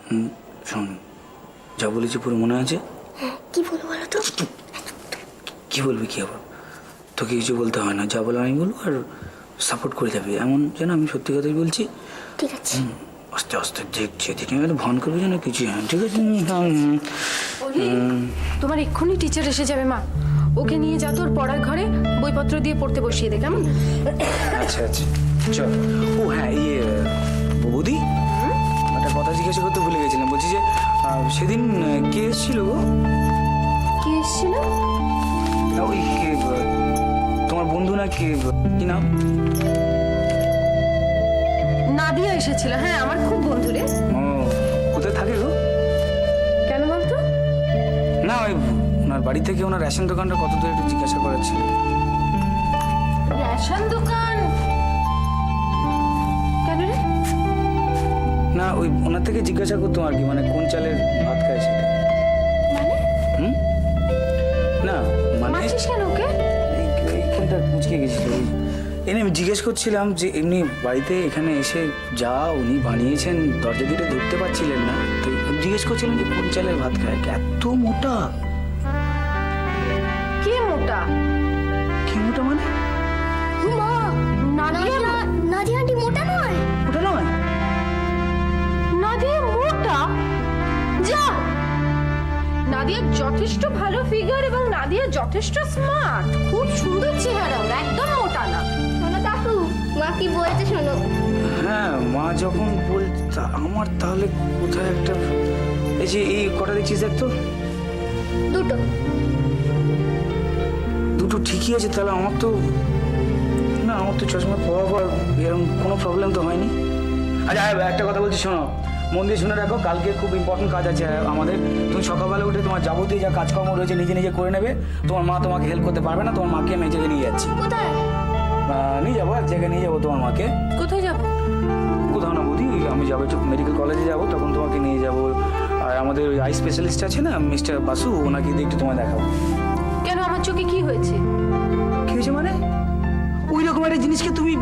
শোন, যা বলেছি পুরো মনে আছে? কি বলবো বলো তো? কি বলবি? কি আবার? তোকে কিছু বলতে হয় না, যা বলো আমি বলবো, আর সাপোর্ট করে যাবি এমন যেন আমি সত্যি কথাই বলছি। ঠিক আছে। আস্তে আস্তে যেদিকে ভন করবি যেন কিছু। হ্যাঁ ঠিক আছে। তোমার এক্ষুনি টিচার এসে যাবে মা, ওকে নিয়ে যা তোর পড়ার ঘরে বইপত্র দিয়ে পড়তে বসিয়ে দে, কেমন? আচ্ছা আচ্ছা চল। ও হ্যাঁ, বৌদি, একটা কথা জিজ্ঞাসা করতে ভুলে গেছিলাম। বলছি যে সেদিন কে এসেছিল গো? কি এসেছিল? ওই তোমার বন্ধু না কি নাম? নাদিয়া এসেছিল। হ্যাঁ, আমার খুব বন্ধু রে। ও কোথায় থাকে গো? কেন বলতো? না ওই ওনার বাড়ি থেকে ওনার রেশন দোকানটা কত দূর একটু জিজ্ঞাসা করার ছিল। রেশন দোকান কেন রে? না ওই ওনার থেকে জিজ্ঞাসা করতাম আর কি, মানে কোন চালের ভাত খায় সেটা। মানে? না মানে মারছিস কেন ওকে? এইখানটা মুচকে গেছিল। এনে আমি জিজ্ঞেস করছিলাম যে এমনি বাড়িতে এখানে এসে যা উনি বানিয়েছেন দরজা দিয়ে ঢুকতে পারছিলেন না, তো জিজ্ঞেস করছিলাম যে কোন চালের ভাত খায়। এত মোটা? কে মোটা? কি মোটা মানে? মা, নাদিয়া নাদিয়া আন্টি মোটা নয়। মোটা নয়? নাদিয়া মোটা? যা, নাদিয়া যথেষ্ট ভালো ফিগার এবং নাদিয়া যথেষ্ট স্মার্ট, খুব সুন্দর চেহারা, ওর একদম মোটা না। শোনো কাকু, মা কি বলছে শোনো। হ্যাঁ মা যখন বলছে আমার, তাহলে কোথায় একটা এই যে এই কটা দেখছিস দেখ তো, দুটো। দুটো ঠিকই আছে। তাহলে আমার তো না, আমার তো চশমা পাওয়া পর এরকম কোনো প্রবলেম তো হয়নি। আচ্ছা একটা কথা বলছি শোনো, মন দিয়ে শুনে রাখো, কালকে খুব ইম্পর্টেন্ট কাজ আছে আমাদের। তুমি সকালবেলা উঠে তোমার যাবতীয় যা কাজকর্ম রয়েছে নিজে নিজে করে নেবে। তোমার মা তোমাকে হেল্প করতে পারবে না, তোমার মাকে আমি এই জায়গায় নিয়ে যাচ্ছি। কোথায়? নিয়ে যাবো, এক জায়গায় নিয়ে যাবো তোমার মাকে। কোথায় যাবো? কোথাও না বৌদি, আমি যাবো একটু মেডিকেল কলেজে যাবো, তখন তোমাকে নিয়ে যাবো। আর আমাদের ওই আই স্পেশালিস্ট আছে না মিস্টার বাসু, ওনাকে দিয়ে একটু তোমায় দেখাবো। কেন, আমার চোখে কি হয়েছে? কি হয়েছে মানে? ওই রকম একটা জিনিসকে তুমি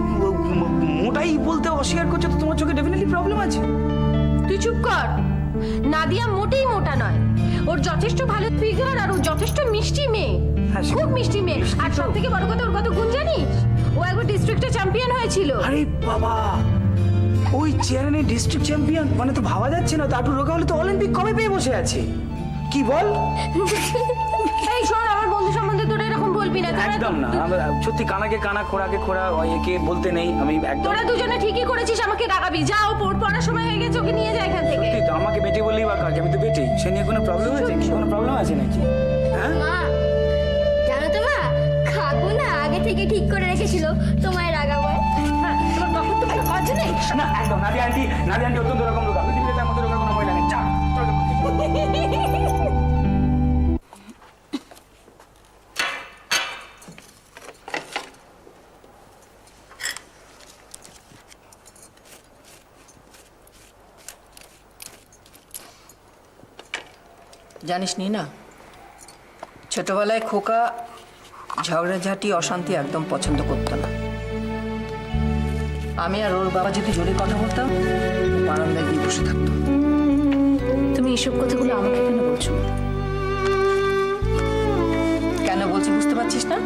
মোটাই বলতে অস্বীকার করছো, তো তোমার চোখে ডেফিনেটলি প্রবলেম আছে। তুই চুপ কর। নাদিয়া মোটেই মোটা নয়, ওর যথেষ্ট ভালো ফিগার আর ও যথেষ্ট মিষ্টি মেয়ে, হ্যাঁ, সে- খুব মিষ্টি মেয়ে। আর সব থেকে বড় কথা, ওর কত গুণ জানিস? ও একবার ডিস্ট্রিক্টে চ্যাম্পিয়ন হয়েছিল। আরে বাবা, ওই চেয়ারম্যানের ডিস্ট্রিক্ট চ্যাম্পিয়ন মানে তো ভাবা যাচ্ছে না। তাটু রোগা হলে তো অলিম্পিক কবে পেয়ে বসে আছে। কি বল? এই শোন, আমার বন্ধু সম্বন্ধে তোরা এরকম বলবি না। একদম না, আমরা সত্যি কানাকে কানা খোড়াকে খোড়া একে বলতে নেই। আমি একদম তোরা দুজনে ঠিকই করেছিস, আমাকে রাগাবি। যাও, পড়ার সময় হয়ে গেছে, ওকে নিয়ে যা এখান থেকে। সত্যি তো, আমাকে বেটে বললেই বা কাকে, আমি তো বেটেই। সে নিয়ে কোনো প্রবলেম আছে? কি কোনো প্রবলেম আছে নাকি? হ্যাঁ মা, জানো তো মা, কাকু না আগে থেকে ঠিক করে রেখেছিল তোমায় রাগাবো। হ্যাঁ, তোমার তখন তো কোনো কাজ নেই। না একদম, নাদিয়া আন্টি অত্যন্ত রকম রোগা, পৃথিবীতে তার মধ্যে রোগা কোনো মহিলা নেই। যা চলো। জানিস নি না, ছোটবেলায় খোকা ঝগড়াঝাটি অশান্তি একদম পছন্দ করতো না। আমি আর ওর বাবা যদি জোরে কথা বলতাম, বারান্দায় গিয়ে বসে থাকতো। তুমি এসব কথাগুলো আমাকে কেন বলছো? কেন বলছি বুঝতে পারছিস না?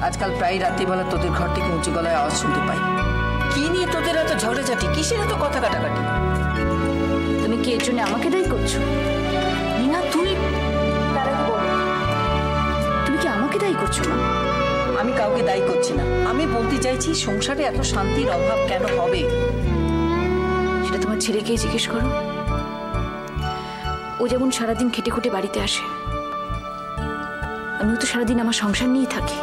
আজকাল প্রায় রাত্রিবেলা তোদের ঘর থেকে উঁচু গলায় আওয়াজ শুনতে পাই। কি নিয়ে তোদের এত ঝগড়াঝাটি? কিসের এত কথা কাটাকাটি? তুমি কি এর জন্য আমাকে দায়ী করছো? না তুই তার আগে বলো, তুমি কি আমাকে দায়ী করছো না? আমি কাউকে দায়ী করছি না। আমি বলতে চাইছি সংসারে এত শান্তির অভাব কেন হবে? সেটা তোমার ছেলেকেই জিজ্ঞেস করো। ও যেমন সারাদিন খেটে খুঁটে বাড়িতে আসে, আমিও তো সারাদিন আমার সংসার নিয়েই থাকি।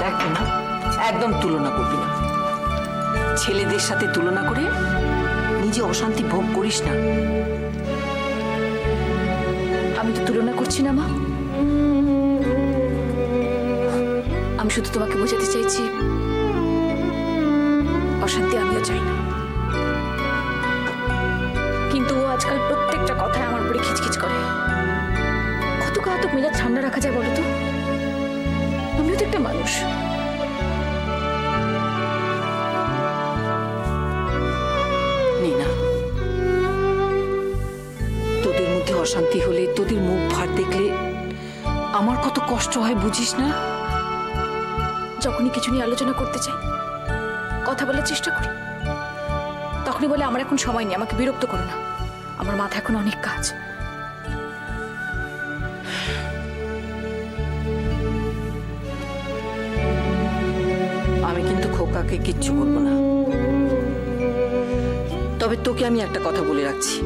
দেখ না, একদম তুলনা করবি না। ছেলেদের সাথে তুলনা করে নিজে অশান্তি ভোগ করিস না। আমি তো তুলনা করছি না মা, আমি শুধু তোমাকে বোঝাতে চাইছি অশান্তি আমিও চাই না। কিন্তু ও আজকাল প্রত্যেকটা কথায় আমার উপরে খিচখিচ করে। কত কাহাতক মেজাজ ঠান্ডা রাখা যায় বলো তো? আমিও তো একটা মানুষ। নীনা, অশান্তি হলে, তোদের মুখ ভার দেখলে আমার কত কষ্ট হয় বুঝিস না? যখনই কিছু নিয়ে আলোচনা করতে চাই, কথা বলার চেষ্টা করি, তখনই বলে আমার এখন সময় নেই, আমাকে বিরক্ত করো না, আমার মাথা এখন অনেক কাজ। আমি কিন্তু খোকাকে কিচ্ছু করবো না। তবে তোকে আমি একটা কথা বলে রাখছি,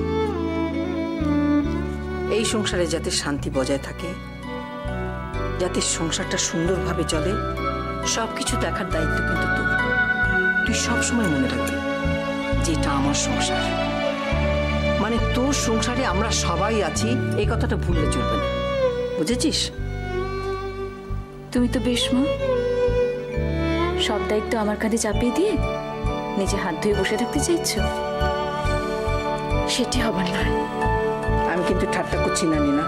এই সংসারে যাতে শান্তি বজায় থাকে, যাতে সংসারটা সুন্দরভাবে চলে, সবকিছু দেখার দায়িত্ব কিন্তু তোর। তুই সবসময় মনে রাখবি যে এটা আমার সংসার, মানে তোর সংসারে আমরা সবাই আছি, এই কথাটা ভুললে চলবে না, বুঝেছিস? তুমি তো বেশ মা, সব দায়িত্ব আমার কাঁধে চাপিয়ে দিয়ে নিজে হাত ধুয়ে বসে থাকতে চাইছো, সেটি হবার নয়। আমি কিন্তু ঠাট্টা করছি না, নিনা।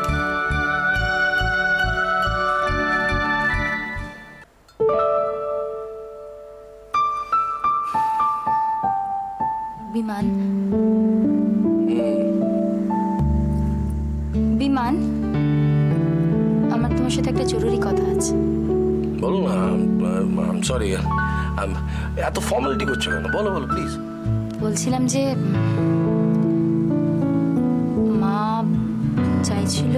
বিমান, বিমান, আমার তোমার সাথে একটা জরুরি কথা আছে। বলো না। আই সরি, এত ফর্মালিটি করছো কেন? বলো বলো প্লিজ। বলছিলাম যে মা চাইছিল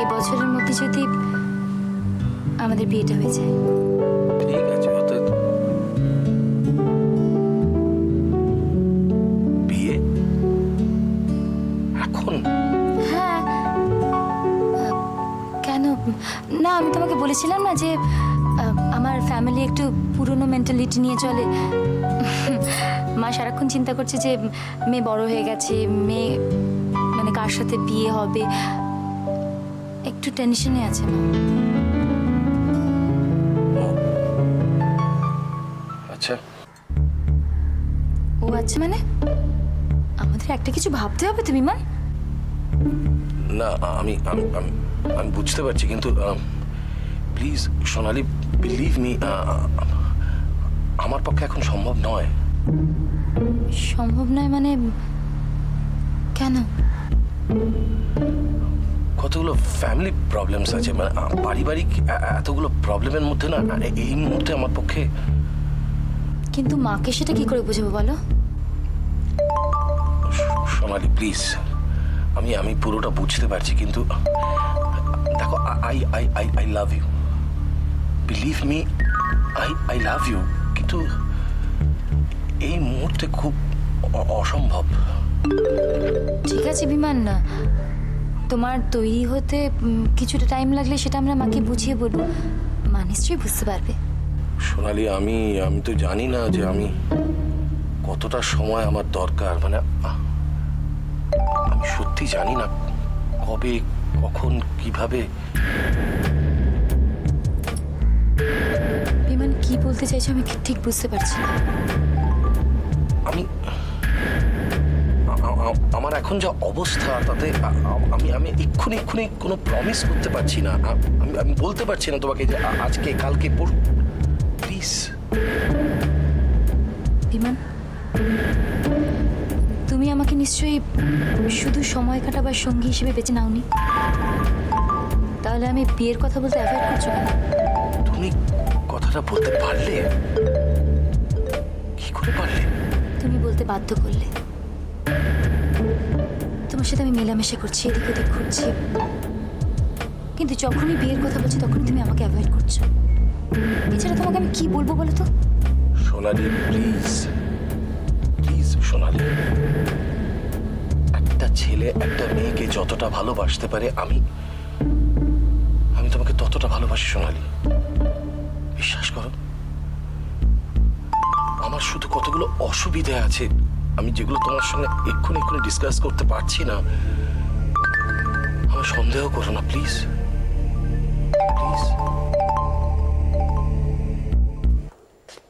এবছরের মধ্যে যদি আমাদের বিয়েটা হয়ে যায়। ঠিক আছে, বিয়ে এখন? হ্যাঁ, কেন না, আমি তোমাকে বলেছিলাম না যে আমার ফ্যামিলি একটু পুরনো মেন্টালিটি নিয়ে চলে। মা সারাক্ষণ চিন্তা করছে যে মেয়ে বড় হয়ে গেছে, মেয়ে মানে কার সাথে বিয়ে হবে, একটু টেনশনে আছে মা। আচ্ছা, ও আচ্ছা, মানে আমাদের একটা কিছু ভাবতে হবে তো বিমান। না আমি আমি আমি আমি বুঝতে পারছি, কিন্তু প্লিজ সোনালি, বিলিভ মি, আমার পক্ষে এখন সম্ভব নয়। সম্ভব নয় মানে কেন? কতগুলো ফ্যামিলি প্রবলেমস আছে, মানে পারিবারিক এতগুলো প্রবলেমের মধ্যে না এই মুহূর্তে আমার পক্ষে। কিন্তু মাকে সেটা কি করে বুঝাবো বলো? সোনালি প্লিজ, আমি পুরোটা বুঝতে পারছি, কিন্তু দেখো, I love you, believe me, I love you, কিন্তু এই মুহূর্তে খুব অসম্ভব। ঠিক আছে বিমান, না তোমার তৈরি হতে কিছুটা টাইম লাগলে সেটা আমরা মাকে বুঝিয়ে বলবো, মা নিশ্চয়ই বুঝতে পারবে। সোনালি, আমি তো জানি না যে আমি কতটা সময় আমার দরকার, মানে আমি সত্যি জানি না কবে, কখন, কিভাবে। বিমান কি বলতে চাইছো আমি ঠিক বুঝতে পারছি না। আমি আমার এখন যা অবস্থা, তাতে আমি এক্ষুনি কোনো প্রমিস করতে পারছি না। আমি বলতে পারছি না তোমাকে যে আজকে, কালকে, প্লিজ। বিমান, তুমি আমাকে নিশ্চয়ই শুধু সময় কাটাবার সঙ্গী হিসেবে বেছে নাওনি, তাহলে আমি বিয়ের কথা বলতে অ্যাভয়েড করছো কেন? তুমি কথাটা বলতে পারলে? কি করে পারলে? তুমি বলতে বাধ্য করলে। তোমার সাথে আমি মেলামেশা করছি, এদিক ওদিক ঘুরছি, কিন্তু যখনই বিয়ের কথা বলছি তখনই তুমি আমাকে অ্যাভয়েড করছো। এছাড়া তোমাকে আমি কি বলবো বলো তো? সোনালি প্লিজ, প্লিজ সোনালি, একটা ছেলে একটা মেয়েকে যতটা ভালোবাসতে পারে আমি তোমাকে ততটা ভালোবাসি সোনালি, বিশ্বাস করো। আমার শুধু কতগুলো অসুবিধা আছে, আমি যেগুলো তোমার সঙ্গে এক্ষুনি ডিসকাস করতে পারছি না। আমার সন্দেহ করো না, প্লিজ প্লিজ।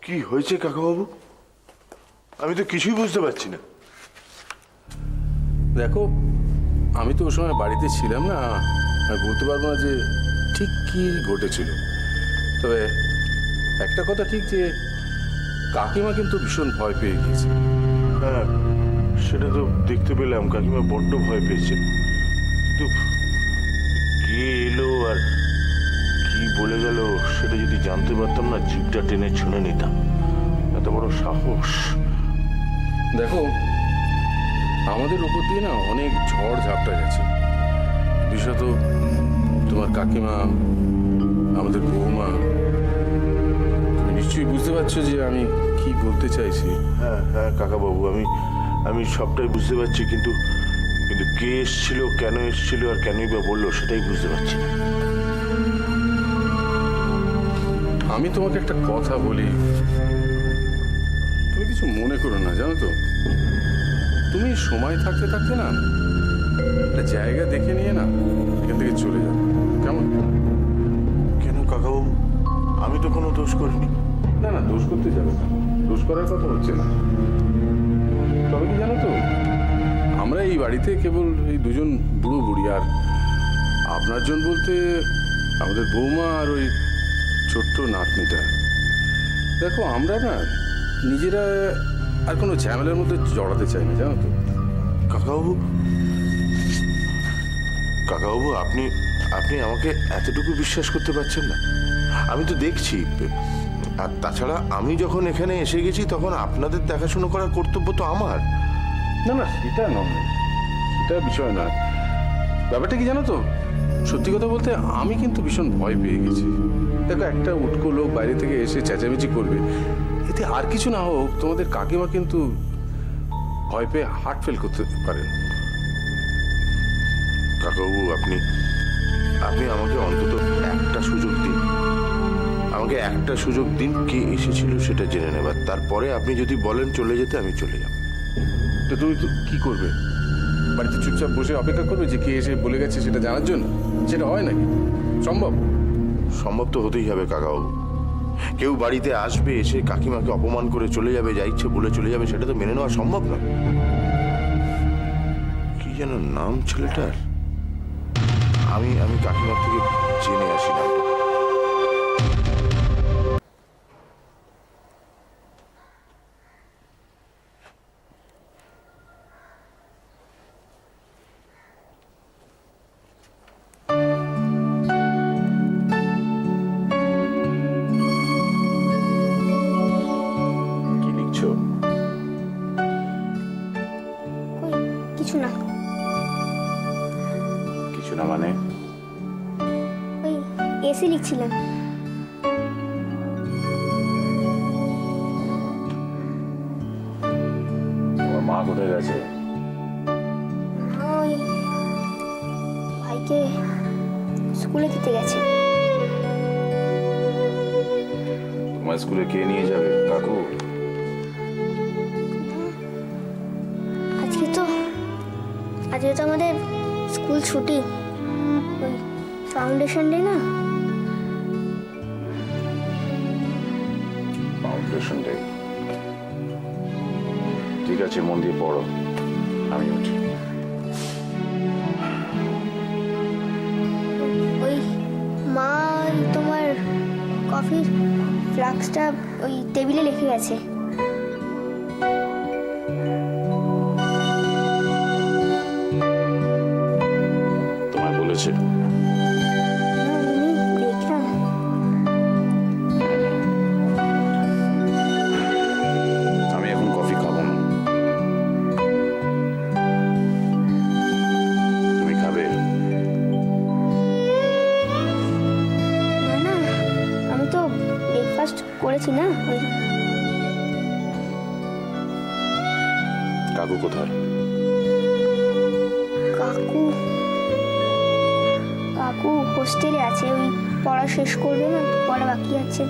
কি হয়েছে কাকাবাবু? আমি তো কিছুই বুঝতে পারছি না। দেখো, আমি তো ওই সময় বাড়িতে ছিলাম না, আমি বলতে পারবো না যে ঠিক কি ঘটেছিল। তবে একটা কথা ঠিক যে কাকিমা কিন্তু ভীষণ ভয় পেয়ে গিয়েছে। হ্যাঁ, সেটা তো দেখতে পেলাম কাকিমা বড্ড ভয় পেয়েছে, কিন্তু কে এলো আর কি বলে গেল সেটা যদি জানতে পারতাম না, জিভটা টেনে ছুঁড়ে নিতাম। এত বড় সাহস! দেখো, আমাদের উপর দিয়ে না অনেক ঝড় ঝাপটা গেছে। বিশেষত তোমার কাকিমা, আমাদের বৌমা। তুমি নিশ্চয়ই বুঝতে পারছো যে আমি কি বলতে চাইছি। হ্যাঁ হ্যাঁ কাকাবাবু, আমি সবটাই বুঝতে পারছি, কিন্তু কিন্তু কে এসেছিল, কেন এসেছিল আর কেনই বা বললো সেটাই বুঝতে পারছি না। আমি তোমাকে একটা কথা বলি, তুমি কিছু মনে করো না, জানো তো। তুমি সময় থাকতে থাকতে না একটা জায়গা দেখে নিয়ে না এখান থেকে চলে যাও, কেমন? কেন কাকাবাবু, আমি তো কোনো দোষ করিনি। না না, দোষ করতে যাবে না, দোষ করার কথা হচ্ছে না। তবে কি জানো তো, আমরা এই বাড়িতে কেবল এই দুজন বুড়ো বুড়ি, আর আপনার জন বলতে আমাদের বৌমা আর ওই ছোট্ট নাতনিটা। দেখো, আমরা না নিজেরা আর কোনো ঝামেলার মধ্যে জড়াতে চাই না, জানো তো। কাকাবাবু, কাকাবাবু, আপনি আপনি আমাকে এতটুকু বিশ্বাস করতে পারছেন না? আমি তো দেখছি, আর তাছাড়া আমি যখন এখানে এসে গেছি তখন আপনাদের দেখাশোনা করার কর্তব্য তো আমার। না না, সেটা নয়, সেটা বিষয় নয়। ব্যাপারটা কি জানো তো, সত্যি কথা বলতে আমি কিন্তু ভীষণ ভয় পেয়ে গেছি। দেখো, একটা উটকো লোক বাইরে থেকে এসে চেঁচামেচি করবে, এতে আর কিছু না হোক তোমাদের কাকিমা কিন্তু ভয় পেয়ে হার্ট ফেল করতে পারেন। কাকাবাবু, আপনি আপনি আমাকে অন্তত একটা সুযোগ দিন, আমাকে একটা সুযোগ দিন, কে এসেছিল সেটা জেনে নেবার। তারপরে আপনি যদি বলেন চলে যেতে, আমি চলে যাব। তো তুমি তো কি করবে? বাড়িতে চুপচাপ বসে অপেক্ষা করবে যে কে এসে বলে গেছে সেটা জানার জন্য? সেটা হয় নাকি? সম্ভব? সম্ভব তো হতেই হবে কাকাবাবু। কেউ বাড়িতে আসবে, এসে কাকিমাকে অপমান করে চলে যাবে, যা ইচ্ছে বলে চলে যাবে, সেটা তো মেনে নেওয়া সম্ভব না। কি যেন নাম ছেলেটার? আমি আমি কাকিমার থেকে জেনে আসি নামটা। কি লিখছো? কিছু না, কিছু না মানে? ওই এসি লিখছিলাম। তোমার মা কোথায় গেছে? ওই ভাইকে স্কুলে দিতে গেছে। তোমার স্কুলে কে নিয়ে যাবে? কাকু? আজকে তো আমাদের স্কুল ছুটি, ওই ফাউন্ডেশন ডে না। Foundation day? ঠিক আছে, মন দিয়ে পড়ো, আমি উঠি। ওই মা তোমার কফির ফ্লাক্সটা ওই টেবিলে রেখে গেছে। তোমায় বলেছে? দেখলাম। আমি এখন কফি খাবো না। তুমি খাবে? না না, আমি তো ব্রেকফাস্ট করেছি না। ওই কাকু কোথায়? কাকু কাকু হোস্টেলে আছে, ওই পড়া শেষ করবে না, পড়া বাকি আছে।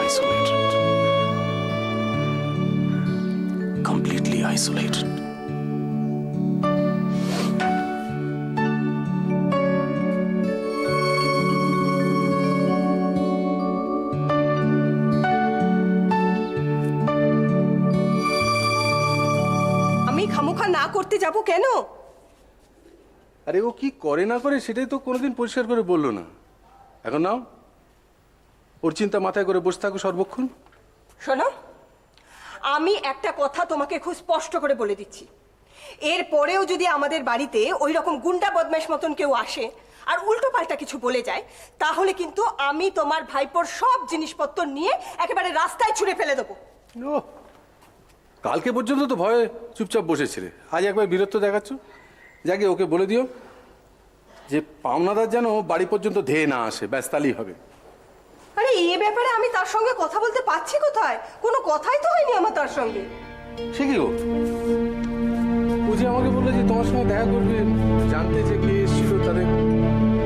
Isolated. Completely isolated. আমি খামোখা না করতে যাব কেন? আরে ও কি করে না করে সেটাই তো কোনোদিন পরিষ্কার করে বললো না। এখন নাও, ওর চিন্তা মাথায় করে বসে থাকো সর্বক্ষণ। শোনো, আমি একটা কথা তোমাকে খুব স্পষ্ট করে বলে দিচ্ছি, এর পরেও যদি আমাদের বাড়িতে ওই রকম গুন্ডা বদমাশ মতন কেউ আসে আর উল্টো পাল্টা কিছু বলে যায়, তাহলে কিন্তু আমি তোমার ভাইপোর সব জিনিসপত্র নিয়ে একেবারে রাস্তায় ছুঁড়ে ফেলে দেবো। ও, কালকে পর্যন্ত তো ভয়ে চুপচাপ বসেছিলে, আজ একবার বীরত্ব দেখাচ্ছ। যাকে ওকে বলে দিও যে পাওনাদার যেন বাড়ি পর্যন্ত ধেয়ে না আসে, ব্যাস তাহলেই হবে। আরে এই ব্যাপারে আমি তার সঙ্গে কথা বলতে পারছি কোথায়? কোনো কথাই তো হয়নি আমার তার সঙ্গে। সে কি গো, ও যে আমাকে বললো যে তোমার সঙ্গে দেখা করবে, জানতে যে কে এসেছিল, তাদের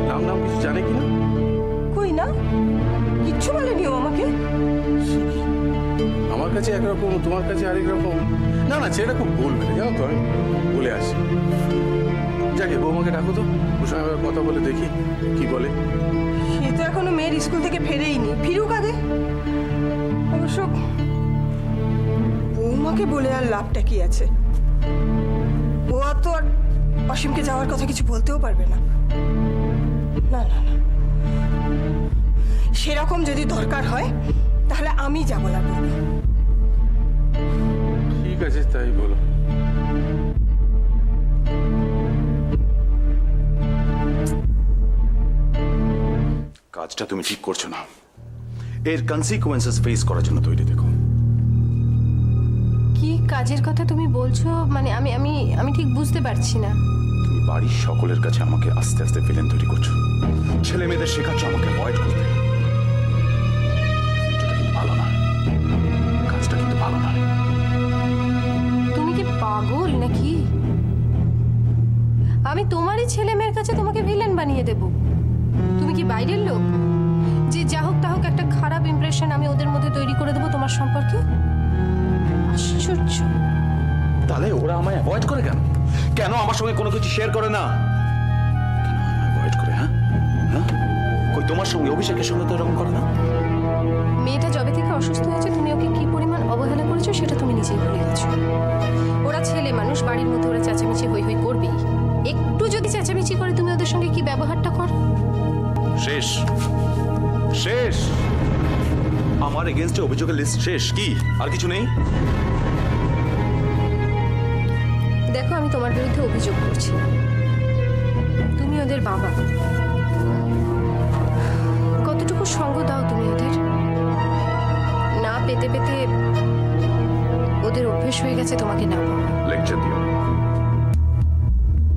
নাম নাম কিছু জানে কিনা? কই না, কিচ্ছু বলেনি ও আমাকে। আমার কাছে একরকম, তোমার কাছে আরেক রকম। না না, সেটা খুব বলবে না, জানো তো, আমি বলে আসি। যাকে বৌমাকে ডাকো তো, ওর সঙ্গে একবার কথা বলে দেখি কি বলে। সে তো এখনো মেয়ের স্কুল থেকে ফেরেইনি, ফিরুক আগে। অবশ্য বৌমাকে বলে আর লাভটা কি আছে? ও আর তো আর অসীমকে যাওয়ার কথা কিছু বলতেও পারবে না। না না না, সেরকম যদি দরকার হয় তাহলে আমি যাবো না। ঠিক আছে, তাই বলো। কাজটা তুমি ঠিক করছো না, এর কনসিকুয়েন্সেস ফেস করার জন্য তৈরি দেখো। কি কাজের কথা তুমি বলছো? মানে আমি আমি আমি ঠিক বুঝতে পারছি না। তুমি বাড়ির সকলের কাছে আমাকে আস্তে আস্তে ভিলেন তৈরি করছো, ছেলে মেয়েদের শেখাচ্ছ আমাকে অ্যাভয়েড করতে। যেটা কিন্তু ভালো না, কাজটা কিন্তু ভালো না। তুমি কি পাগল নাকি? আমি তোমারই ছেলে মেয়ের কাছে তোমাকে ভিলেন বানিয়ে দেব? তুমি কি বাইরের লোক যে যা হোক তা হোক একটা খারাপ ইমপ্রেশন আমি ওদের মধ্যে তৈরি করে দেবো তোমার সম্পর্কে? আশ্চর্য। তাহলে ওরা আমায় অ্যাভয়েড করে কেন? কেন আমার সঙ্গে কোনো কিছু শেয়ার করে না? কেন আমায় অ্যাভয়েড করে? হ্যাঁ হ্যাঁ, কই তোমার সঙ্গে অভিষেকের সঙ্গে তো এরকম করে না? মেয়েটা যবে থেকে অসুস্থ হয়েছে তুমি ওকে কি পরিমাণ অবহেলা করেছো সেটা তুমি নিজেই ভুলে গেছো। ওরা ছেলে মানুষ, বাড়ির মধ্যে ওরা চেঁচামেচি হই হই করবেই। একটু যদি চেঁচামেচি করে তুমি ওদের সঙ্গে কি ব্যবহারটা করো? শেষ শেষ, আমার এগেইনস্টে অভিযোগের লিস্ট শেষ। কি আর কিছু নেই? দেখো, আমি তোমার বিরুদ্ধে অভিযোগ করছি না। তুমি ওদের বাবা, কতটুকু সঙ্গ দাও তুমি ওদের? না পেতে পেতে ওদের অভ্যেস হয়ে গেছে তোমাকে না পাওয়া। লেকচার দিও না।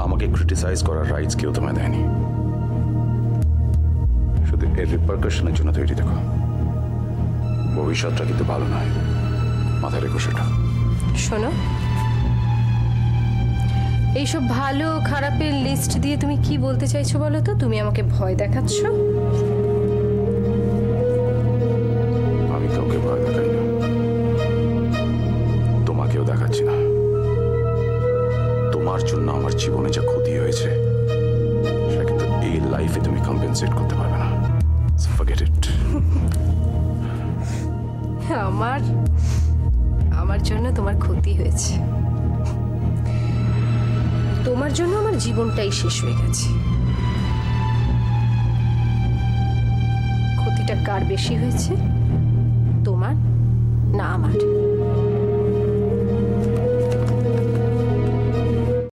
আমাকে ক্রিটিসাইজ করার রাইটস কেউ তোমায় দেয়নি। শুধু এর রিপারকাশনের জন্য তৈরি দেখো। ভবিষ্যৎটা কিন্তু ভালো নয়, মাথায় রেখো সেটা। শোনো, এইসব ভালো খারাপের লিস্ট দিয়ে তুমি কি বলতে চাইছো বলো তো? তুমি আমাকে ভয় দেখাচ্ছ? আমি কাউকে ভয় দেখাই না, তোমাকেও দেখাচ্ছি না। তোমার জন্য আমার জীবনে যা ক্ষতি হয়েছে সেটা কিন্তু এই লাইফে তুমি কম্পেনসেট করতে পারবে না। Forget it. আমার জন্য তোমার ক্ষতি হয়েছে, তোমার জন্য আমার জীবনটাই শেষ হয়ে গেছে। ক্ষতিটা কার বেশি হয়েছে, তোমার না আমার?